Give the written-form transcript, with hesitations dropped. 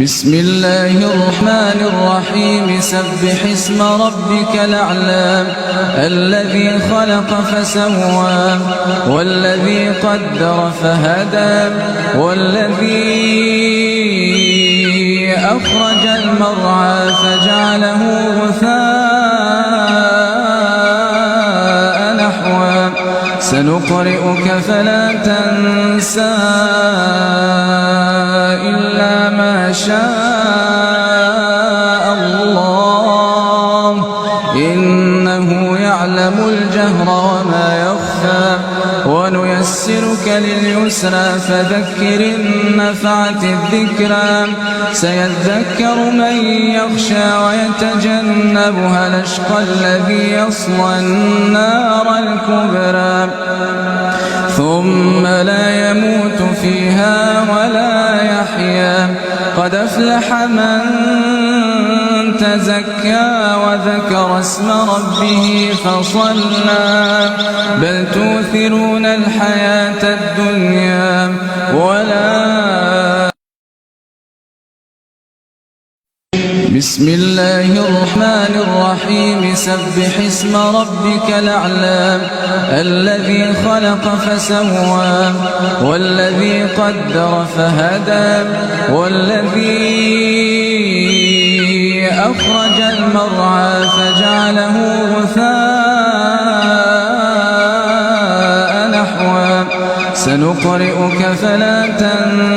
بسم الله الرحمن الرحيم سبح اسم ربك الأعلى الذي خلق فسوى والذي قدر فهدى والذي أخرج المرعى فجعله غثاء نحوا سنقرئك فلا تنسى إلا ما شاء الله إنه يعلم الجهر وما يخفى ونيسرك لليسرى فذكر إن نفعت الذكرى سيذكر من يخشى ويتجنبها الأشقى الذي يصلى النار الكبرى ثم لا يموت فيها ولا يحيا قد أفلح من تزكى وذكر اسم ربه فصلى بل تؤثرون الحياة الدنيا بسم الله الرحمن الرحيم سبح اسم ربك الأعلى الذي خلق فسوى والذي قدر فهدى والذي أخرج المرعى فجعله غثاء نحوا سنقرئك فلا تنسى